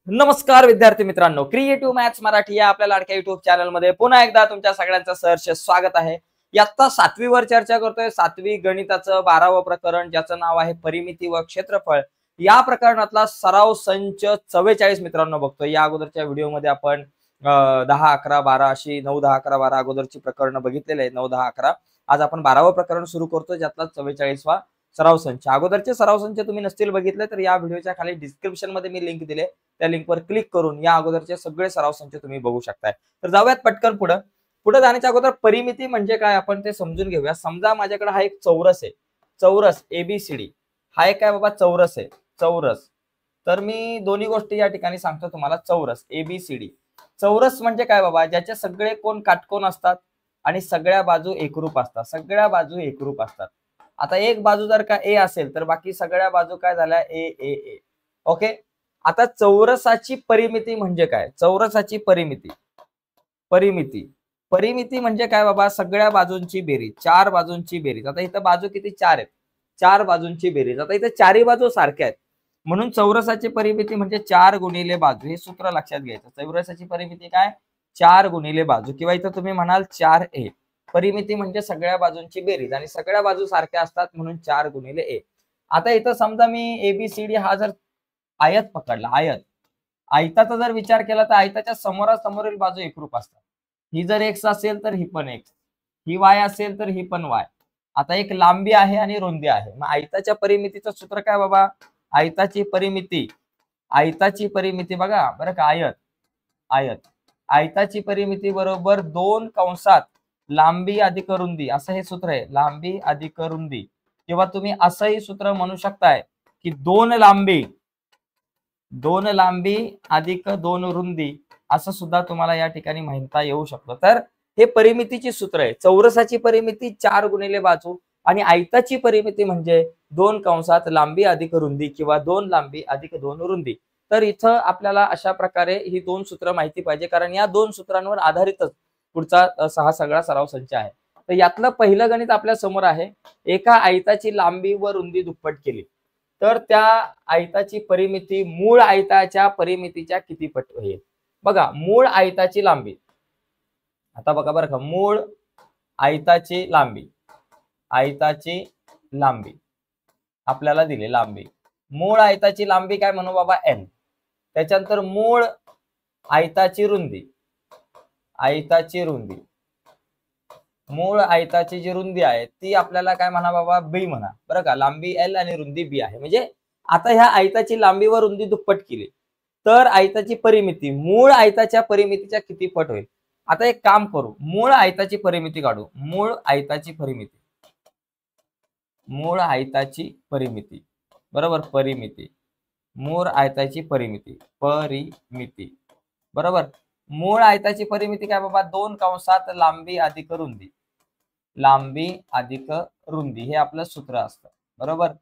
नमस्कार विद्यार्थी मित्रांनो, क्रिएटिव्ह मॅथ्स मराठी या आपल्या लाडक्या युट्यूब चॅनलमध्ये पुन्हा एकदा तुमच्या सगळ्यांचं सहर्ष स्वागत आहे. इयत्ता 7वी वर चर्चा करतोय. 7वी गणिताचं 12वं प्रकरण ज्याचं नाव आहे परिमिती व क्षेत्रफळ. या प्रकरणातला सराव संच 44 मित्रांनो बघतोय. या अगोदरच्या व्हिडिओमध्ये आपण 10, 11, 12 अशी 9, 10, 11, 12 अगोदरची प्रकरणं बघितलेले आहेत. 9, 10, 11. आज आपण 12वं प्रकरण सुरू करतोय ज्यातला 44वा सराव संच. अगोदरचे सराव संच तुम्ही नसतील बघितले तर या व्हिडिओच्या खाली डिस्क्रिप्शन मध्ये मी लिंक दिले, त्या लिंकवर क्लिक करून या अगोदरचे सगळे सराव संच तुम्ही बघू शकताय. तर जाऊयात पटकन पुढे जाण्याच्या अगोदर परिमिती म्हणजे काय आपण ते समजून घेऊया. समजा माझ्याकडे हा एक चौरस आहे, चौरस ABCD. हा एक काय बाबा चौरस आहे, चौरस. तर मी दोन्ही गोष्टी या ठिकाणी सांगतो तुम्हाला. चौरस ABCD. चौरस म्हणजे काय बाबा, ज्याचे सगळे कोण काटकोन असतात आणि सगळ्या बाजू एकरूप असतात, सगळ्या बाजू एकरूप असतात. आता एक बाजू जर का A असेल तर बाकी सगळ्या बाजू काय झाल्या A. ओके. आता चौरसाची परिमिती म्हणजे काय? चौरसाची परिमिती परिमिती म्हणजे काय बाबा, सगळ्या बाजूंची बेरीज, 4 बाजूंची बेरीज. आता इथं बाजू किती? 4 आहेत. 4 बाजूंची बेरीज. आता इथं चारही बाजू सारख्या आहेत म्हणून चौरसाची परिमिती म्हणजे 4 गुणिले बाजू. हे सूत्र लक्षात घ्यायचं. चौरसाची परिमिती काय? 4 गुणिले बाजू, किंवा इथं तुम्ही म्हणाल 4A. परिमिती म्हणजे सगळ्या बाजूंची बेरीज आणि सगळ्या बाजू सारख्या असतात म्हणून 4 गुणिले A. आता इथं समजा मी ABCD हा जर आयत पकडला, आयताचा जर विचार केला तर आयताच्या समोरासमोरील बाजू एकरूप असतात. ही जर X असेल तर ही पण X, ही Y असेल तर ही पण Y. आता एक लांबी आहे आणि रुंदी आहे. मग आयताच्या परिमितीचं सूत्र काय बाबा? आयताची परिमिती बघा बरं का, आयताची परिमिती बरोबर 2 कंसात लांबी अधिक रुंदी, असं हे सूत्र आहे. लांबी अधिक रुंदी, किंवा तुम्ही असंही सूत्र म्हणू शकताय की 2 लांबी अधिक 2 रुंदी, असं सुद्धा तुम्हाला या ठिकाणी म्हणता येऊ शकतं. तर हे परिमितीची सूत्र आहे. चौरसाची परिमिती 4 गुणिले बाजू आणि आयताची परिमिती म्हणजे 2 कंसात लांबी अधिक रुंदी किंवा 2 लांबी अधिक 2 रुंदी. तर इथं आपल्याला अशा प्रकारे ही 2 सूत्र माहिती पाहिजे, कारण या 2 सूत्रांवर आधारितच पुढचा हा सगळा सराव संच आहे. तर यातलं पहिलं गणित आपल्या समोर आहे. एका आयताची लांबी व रुंदी दुप्पट केली तर त्या आयताची परिमिती मूळ आयताच्या परिमितीच्या किती पट होईल? बघा, मूळ आयताची लांबी. आता बघा बरं का, मूळ आयताची लांबी आपल्याला दिली लांबी. मूळ आयताची लांबी काय म्हणू बाबा? L. त्याच्यानंतर मूळ आयताची रुंदी, मूळ आयताची जी रुंदी आहे ती आपल्याला काय म्हणा बाबा? B म्हणा. बरं का, लांबी L आणि रुंदी B आहे. म्हणजे आता ह्या आयताची लांबी व रुंदी दुप्पट केली तर आयताची परिमिती मूळ आयताच्या परिमितीच्या किती पट होईल? आता एक काम करू, मूळ आयताची परिमिती काढू. मूळ आयताची परिमिती बरोबर, परिमिती. मूळ आयताची परिमिती बरोबर. मूळ आयताची परिमिती काय बाबा? 2 कंसात लांबी अधिक रुंदी, हे आपलं सूत्र असतं बरोबर.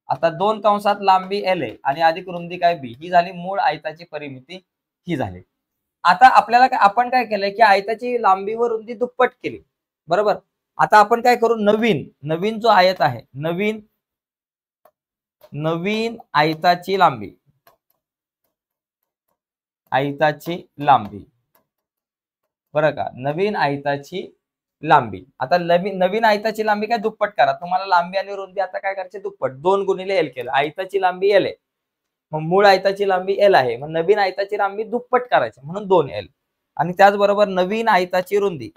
आता 2 कंसात लांबी L आहे आणि अधिक रुंदी काय B, ही झाली मूळ आयताची परिमिती, ही झाली. आता आपल्याला आपण काय केलंय की आयताची लांबी व रुंदी दुप्पट केली बरोबर. आता आपण काय करू, नवीन जो आयत आहे, नवीन आयताची लांबी बरं का, नवीन आयताची लांबी. आता नवीन आयताची लांबी काय दुप्पट करा. तुम्हाला लांबी आणि रुंदी आता काय करायची? दुप्पट. 2 गुणिले L केलं. आयताची लांबी L आहे, मग मूळ आयताची लांबी L आहे, मग नवीन आयताची लांबी दुप्पट करायची म्हणून 2L. आणि त्याचबरोबर नवीन आयताची रुंदी,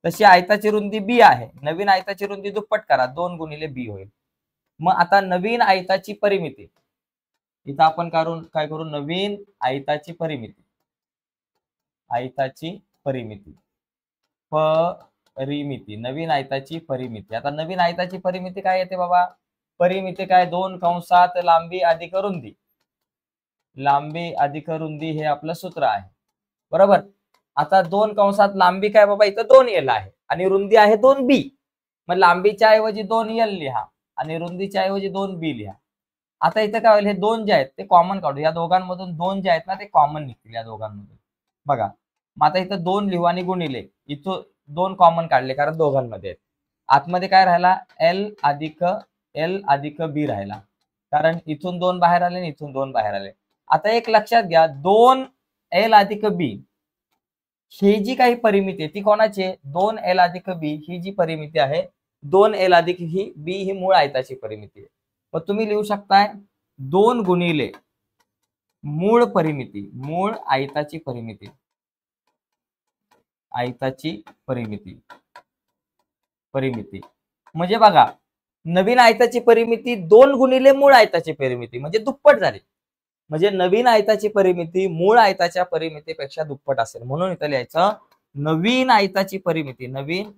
तशी आयताची रुंदी B आहे. नवीन आयताची रुंदी दुप्पट करा, 2 गुणिले B होईल. मग आता नवीन आयताची परिमिती, इथं आपण काय करू, नवीन आयताची परिमिती नवीन आयताची परिमिती. आता नवीन आयताची परिमिती काय येते बाबा? परिमिती काय? 2 कंसात लांबी अधिक रुंदी, हे आपलं सूत्र आहे बरोबर. आता 2 कंसात लांबी काय बाबा? इथं 2L आहे आणि रुंदी आहे 2B. मग लांबीच्या ऐवजी 2L लिहा आणि रुंदीच्या ऐवजी 2B लिहा. आता इथं काय होईल, हे 2 जे आहेत ते कॉमन काढू. या दोघांमधून 2 जे आहेत ना ते कॉमन निघतील या दोघांमधून बघा. मग आता इथं 2 लिहू आणि गुणिले, इथं 2 कॉमन काढले कारण दोघांमध्ये आहेत. आतमध्ये काय राहिला? L अधिक एल अधिक बी राहिला, कारण इथून 2 बाहेर आले आणि इथून 2 बाहेर आले. आता एक लक्षात घ्या, 2 एल अधिक बी ही जी काही परिमिती आहे ती कोणाची आहे? 2 एल अधिक बी ही जी परिमिती आहे, 2 एल अधिक ही बी ही मूळ आयताची परिमिती आहे. मग तुम्ही लिहू शकताय 2 गुणिले मूळ परिमिती, मूळ आयताची परिमिती, आयताची परिमिती, परिमिती म्हणजे बघा, नवीन आयताची परिमिती 2 गुणिले मूळ आयताची परिमिती म्हणजे दुप्पट झाली. म्हणजे नवीन आयताची परिमिती मूळ आयताच्या परिमितीपेक्षा दुप्पट असेल. म्हणून इथं लिहायचं नवीन आयताची परिमिती, नवीन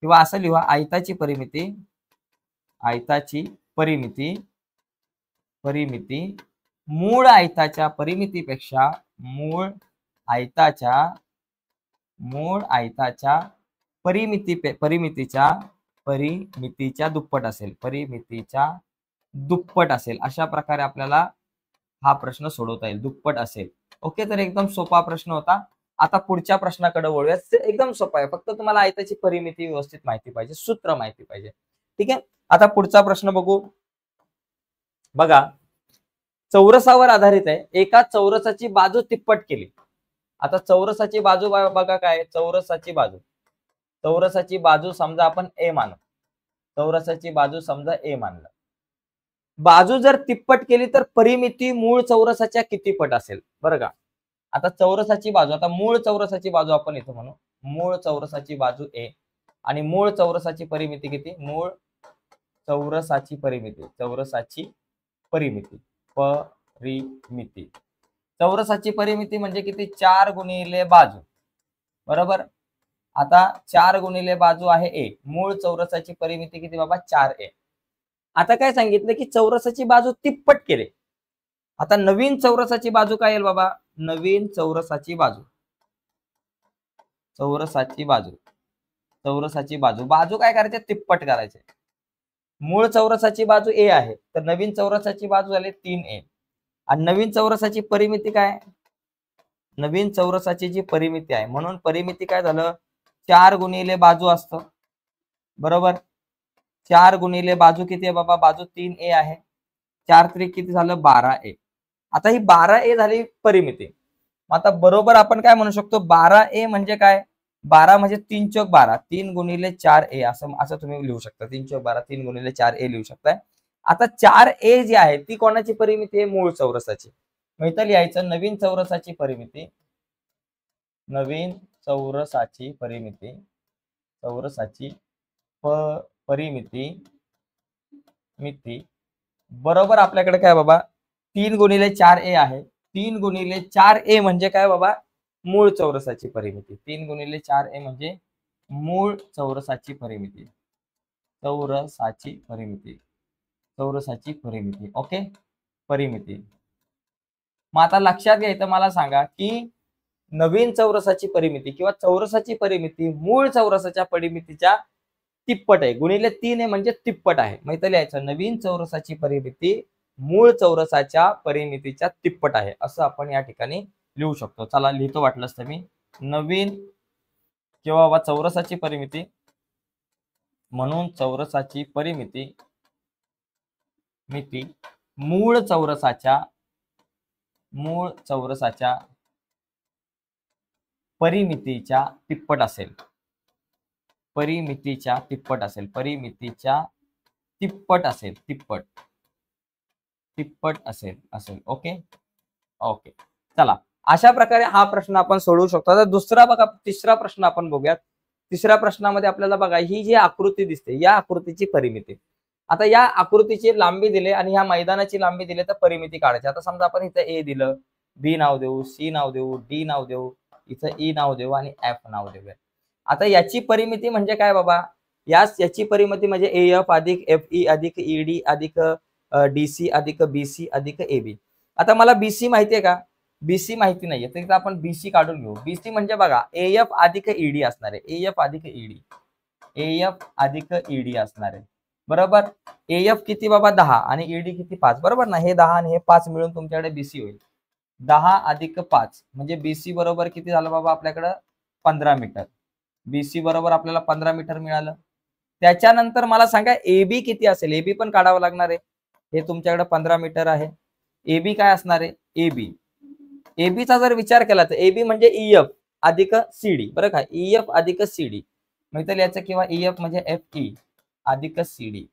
किंवा असं लिहा आयताची परिमिती, आयताची परिमिती, परिमिती मूळ आयताच्या परिमितीपेक्षा मूळ आयताच्या परिमितीच्या दुप्पट असेल, परिमितीच्या दुप्पट असेल. अशा प्रकारे आपल्याला हा प्रश्न सोडवता येईल, दुप्पट असेल. ओके, तर एकदम सोपा प्रश्न होता. आता पुढच्या प्रश्नाकडे वळूयात. एकदम सोपा आहे, फक्त तुम्हाला आयताची परिमिती व्यवस्थित माहिती पाहिजे, सूत्र माहिती पाहिजे. ठीक आहे, आता पुढचा प्रश्न बघू. बघा, चौरसावर आधारित आहे. एका चौरसाची बाजू तिप्पट केली. आता चौरसाची बाजू बघा काय, चौरसाची बाजू, चौरसाची बाजू समजा आपण ए मानू, चौरसाची बाजू समजा ए मानलं. बाजू जर तिप्पट केली तर परिमिती मूळ चौरसाच्या किती पट असेल? बरं का, आता चौरसाची बाजू, आता मूळ चौरसाची बाजू आपण इथं म्हणू, मूळ चौरसाची बाजू ए आणि मूळ चौरसाची परिमिती किती? मूळ चौरसाची परिमिती, चौरसाची परिमिती, परिमिती, चौरसाची परिमिती म्हणजे किती? 4 गुणिले बाजू, बरोबर. आता 4 गुणिले बाजू आहे ए, मूळ चौरसाची परिमिती किती बाबा? 4a. आता काय सांगितलं की चौरसाची बाजू तिप्पट केले. आता नवीन चौरसाची बाजू काय येईल बाबा? नवीन चौरसाची बाजू, चौरसाची बाजू, चौरसाची बाजू, बाजू काय करायचे? तिप्पट करायचे. मूळ चौरसाची बाजू ए आहे, तर नवीन चौरसाची बाजू झाली 3a. आणि नवीन चौरसाची परिमिती काय? नवीन चौरसाची जी परिमिती आहे, म्हणून परिमिती काय झालं? 4 गुणिले बाजू असतं, बरोबर. 4 गुणिले बाजू किती आहे बाबा? बाजू 3a आहे. 4 त्रिक किती झालं? 12a. आता ही 12a झाली परिमिती. आता बरोबर आपण काय म्हणू शकतो? 12a म्हणजे काय? 12 म्हणजे 3 चौक 12, 3 गुणिले 4a असं तुम्ही लिहू शकता. 3 चौक 12, 3 गुणिले 4a लिहू शकताय. आता 4a जी आहे ती कोणाची परिमिती आहे? मूळ चौरसाची. मग इथं लिहायचं नवीन चौरसाची परिमिती, नवीन चौरसाची परिमिती, चौरसाची परिमिती मिती बरोबर आपल्याकडे काय बाबा? 3 गुणिले 4a आहे. 3 गुणिले 4a म्हणजे काय बाबा? मूळ चौरसाची परिमिती. 3 गुणिले 4a म्हणजे मूळ चौरसाची परिमिती, चौरसाची परिमिती, चौरसाची परिमिती. ओके, परिमिती. मग आता लक्षात घ्या, इथं मला सांगा की नवीन चौरसाची परिमिती किंवा चौरसाची परिमिती मूळ चौरसाच्या परिमितीच्या तिप्पट आहे. गुणिले 3 आहे म्हणजे तिप्पट आहे. मग इथं लिहायचं नवीन चौरसाची परिमिती मूळ चौरसाच्या परिमितीच्या तिप्पट आहे, असं आपण या ठिकाणी लिहू शकतो. चला लिहितो वाटलंच तर मी. नवीन किंवा चौरसाची परिमिती, म्हणून चौरसाची परिमिती मिती मूळ चौरसाच्या परिमितीच्या तिप्पट असेल, परिमितीच्या तिप्पट असेल, परिमितीच्या तिप्पट असेल, तिप्पट असेल. Okay, okay. चला, अशा प्रकारे हा प्रश्न आपण सोडवू शकतो. आता दुसरा बघा, तिसरा प्रश्न आपण बघूयात. तिसऱ्या प्रश्नामध्ये आपल्याला बघा, ही जी आकृती दिसते या आकृतीची परिमिती. आता या आकृतीची लांबी दिली आणि ह्या मैदानाची लांबी दिली तर परिमिती काढायची. आता समजा आपण इथं ए दिलं, बी नाव देऊ, सी नाव देऊ, डी नाव देऊ, इथं ई नाव देऊ आणि एफ नाव देऊया. आता याची परिमिती म्हणजे काय बाबा? याची परिमिती म्हणजे एफ अधिक एफ ई अधिक ईडी अधिक डीसी अधिक बीसी अधिक एबी. आता मला बीसी माहितीये का? बीसी माहिती नाहीये, तर आपण बीसी काढून घेऊ. बीसी म्हणजे बघा एफ अधिक ईडी असणार आहे, एफ अधिक ईडी, एफ अधिक ईडी असणार आहे, बरोबर. एफ किती बाबा? 10 आणि ईडी किती? 5, बरोबर ना. हे 10 आणि हे 5 मिळून तुमच्याकडे बीसी होईल. 10 अधिक 5 म्हणजे बीसी बरोबर किती झालं बाबा? आपल्याकडे 15 मीटर. बीसी बरोबर आपल्याला 15 मीटर मिळालं. त्याच्यानंतर मला सांगा एबी किती असेल, एबी पण काढावं लागणार आहे. हे तुमच्याकडे 15 मीटर आहे. एबी काय असणार आहे, एबी एबीचा जर विचार केला तर एबी म्हणजे ईएफ अधिक सीडी, बरं का, ईएफ अधिक सीडी म्हणजे याचं, किंवा ईएफ म्हणजे एफ ई अधिक सीडी.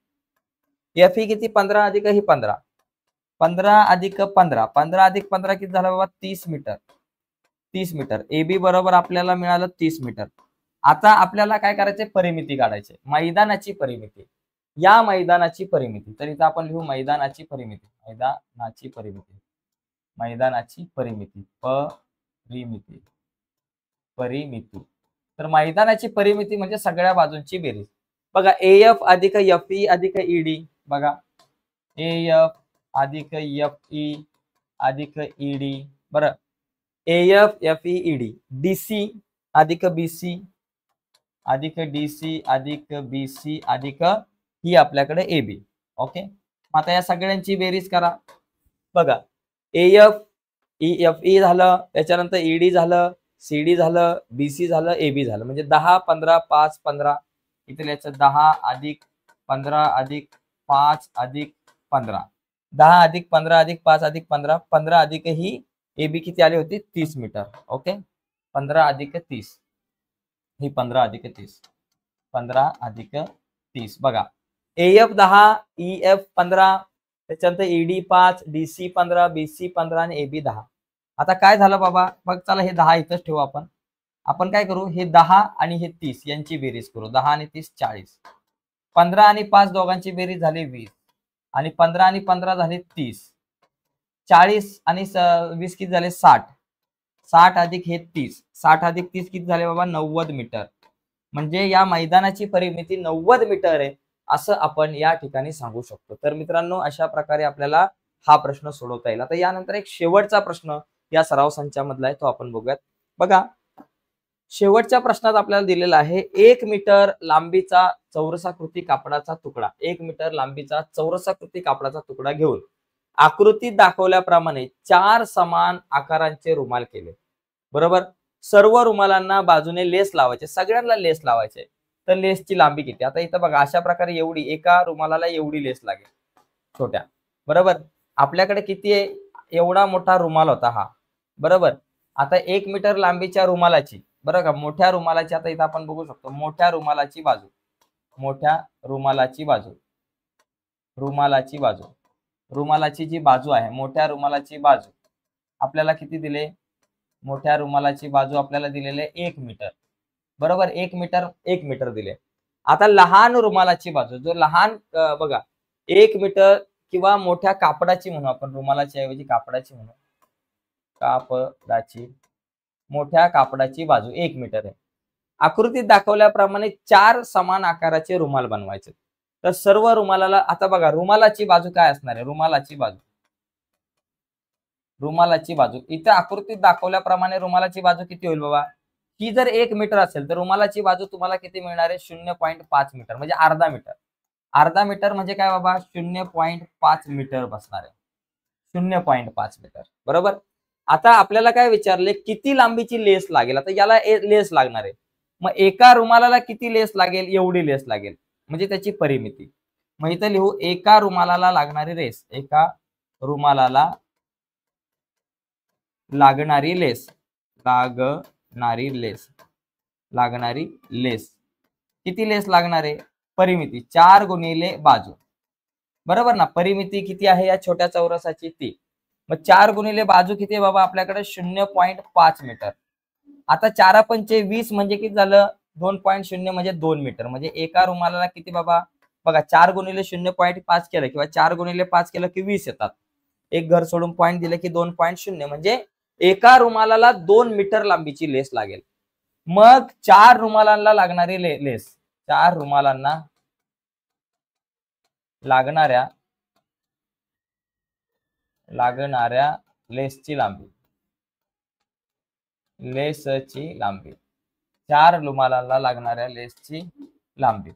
एफ ई किती, 15 अधिक ही 15, 15 अधिक 15, 15 अधिक 15 किती झालं बाबा, 30 मीटर. 30 मीटर एबी बरोबर आपल्याला मिळालं 30 मीटर. आता आपल्याला काय करायचे, परिमिती काढायचे, मैदानाची परिमिती. या मैदानाची परिमिती, तर इथं आपण लिहू मैदानाची परिमिती, मैदानाची परिमिती, मैदानाची परिमिती, परिमिती, परिमिती. तर मैदानाची परिमिती म्हणजे सगळ्या बाजूंची बेरीज. बघा, एफ अधिक एफ ई अधिक ईडी, बघा एफ अधिक एफ ई अधिक ईडी, बरं, F F E ED, DC अधिक बीसी अधिक डीसी अधिक बीसी अधिक ही आपल्याकडे एबी. ओके, आता या सगळ्यांची बेरीज करा. बघा, एफ एफ ई झालं, त्याच्यानंतर ईडी झालं, सीडी झालं, बीसी झालं, एबी झालं, म्हणजे 10 15 5 15. इथे लिहायचं 10 अधिक 15 अधिक 5 अधिक 15, 10 अधिक 15 अधिक 5 अधिक 15, 15 अधिक ही एबी किती आली होती, 30 मीटर. ओके, 15 अधिक 30, ही 15 अधिक 30, 15 अधिक 30. बघा, एफ 10, ईएफ 15, त्याच्यानंतर ईडी 5, डीसी 15, बीसी 15 आणि एबी 10. आता काय झालं बाबा, मग चला हे 10 इथंच ठेवू. आपण काय करू, हे 10 आणि हे 30 यांची बेरीज करू. 10 आणि 30 40, 15 आणि 5 दोघांची बेरीज झाली 20, आणि 15 आणि 15 झाले 30, 40 आणि 20 किती झाले 60, 60 अधिक हे 30, 60 अधिक 30 किती झाले बाबा, 90 मीटर. म्हणजे या मैदानाची परिमिती 90 मीटर आहे, असं आपण या ठिकाणी सांगू शकतो. तर मित्रांनो, अशा प्रकारे आपल्याला हा प्रश्न सोडवता येईल. आता यानंतर एक शेवटचा प्रश्न या सराव संचामधला आहे, तो आपण बघूयात. बघा, शेवटच्या प्रश्नात आपल्याला दिलेला आहे 1 मीटर लांबीचा चौरसाकृती कापडाचा तुकडा, 1 मीटर लांबीचा चौरसाकृती कापडाचा तुकडा घेऊन आकृतीत दाखवल्याप्रमाणे 4 समान आकारांचे रुमाल केले. बरोबर, सर्व रुमालांना बाजूने लेस लावायचे, सगळ्यांना लेस लावायचे. तर लेसची लांबी किती, आता इथं बघा, अशा प्रकारे एवढी, एका रुमालाला एवढी लेस लागेल छोट्या. बरोबर, आपल्याकडे किती आहे, एवढा मोठा रुमाल होता हा. बरोबर, आता 1 मीटर लांबीच्या रुमालाची, बरं का, मोठ्या रुमालाची, आता इथं आपण बघू शकतो, मोठ्या रुमालाची बाजू, मोठ्या रुमालाची बाजू, रुमालाची बाजू, रुमालाची जी बाजू आहे, मोठ्या रुमालाची बाजू आपल्याला किती दिले, मोठ्या रुमालाची बाजू आपल्याला दिलेले 1 मीटर. बरोबर, 1 मीटर दिले. आता लहान रुमालाची बाजू, जो लहान, बघा, 1 मीटर किंवा मोठ्या कापडाची म्हणू आपण, रुमालाच्या ऐवजी कापडाची म्हणू, कापडाची, मोठ्या कापडाची बाजू 1 मीटर आहे. आकृतीत दाखवल्याप्रमाणे 4 समान आकाराचे रुमाल बनवायचे. तर सर्व रुमालाला, आता बघा, रुमालाची बाजू काय असणार आहे, रुमालाची बाजू, रुमालाची बाजू इथे आकृतीत दाखवल्याप्रमाणे रुमालाची बाजू किती होईल बाबा, ही जर 1 मीटर असेल तर रुमालाची बाजू तुम्हाला किती मिळणार आहे, 0.5 मीटर, म्हणजे अर्धा मीटर. अर्धा मीटर म्हणजे काय बाबा, 0.5 मीटर बसणार आहे, 0.5 मीटर. बरोबर, आता आपल्याला काय विचारले, किती लांबीची लेस लागेल. आता याला लेस लागणार आहे, मग एका रुमालाला किती लेस लागेल, एवढी लेस लागेल, म्हणजे त्याची परिमिती. मग इथं लिहू, एका रुमालाला लागणारी लेस, एका रुमालाला लागणारी लेस, लागणारी लेस, लागणारी लेस किती लेस लागणार आहे, परिमिती 4 गुणिले बाजू. बरोबर ना, परिमिती किती आहे या छोट्या चौरसाची, ती. मग 4 गुणिले बाजू किती आहे बाबा, आपल्याकडे 0.5 मीटर. आता 4 पंचे 20 म्हणजे किती झालं, 2.0 म्हणजे 2 मीटर. म्हणजे एका रुमालाला किती बाबा, बघा, 4 गुणिले 0.5 केलं किंवा 4 गुणिले 5 केलं की 20 येतात. एक घर सोडून पॉईंट दिले की 2.0, म्हणजे एका रुमालाला 2 मीटर लांबीची लेस लागेल. मग 4 रुमालांना लागणारी लेस, 4 रुमालांना लागणाऱ्या लेसची लांबी, लेसची लांबी, 4 रुमालांना लागणाऱ्या लेसची लांबी.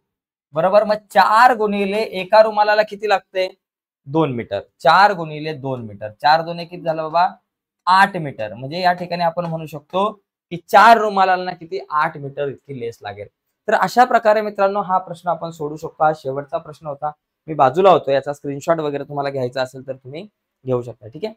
बरोबर, मग 4 गुणिले एका रुमालाला किती लागते, 2 मीटर. 4 गुणिले 2 मीटर, 4 दोन्ही किती झालं बाबा, 8 मीटर. म्हणजे या ठिकाणी आपण म्हणू शकतो की 4 रुमालांना किती, 8 मीटर इतकी लेस लागेल. तर अशा प्रकारे मित्रांनो हा प्रश्न आपण सोडू शकतो. हा शेवटचा प्रश्न होता. मी बाजूला होतो, याचा स्क्रीनशॉट वगैरे तुम्हाला घ्यायचा असेल तर तुम्ही घेऊ शकता. ठीक आहे.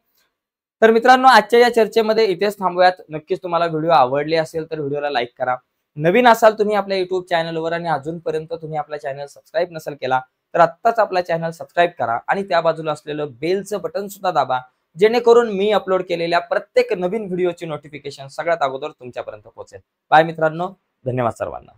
तर मित्रांनो आजच्या या चर्चेमध्ये इथेच थांबूयात. नक्कीच तुम्हाला व्हिडिओ आवडले असेल तर व्हिडिओला लाईक करा. नवीन असाल तुम्ही आपल्या युट्यूब चॅनलवर आणि अजूनपर्यंत तुम्ही आपला चॅनल सबस्क्राईब नसेल केला तर आत्ताच आपला चॅनल सबस्क्राईब करा आणि त्या बाजूला असलेलं बेलचं बटन सुद्धा दाबा, जेणेकरून मी अपलोड केलेल्या प्रत्येक नवीन व्हिडिओची नोटिफिकेशन सगळ्यात अगोदर तुमच्यापर्यंत पोहोचेल. बाय मित्रांनो, धन्यवाद सर्वांना.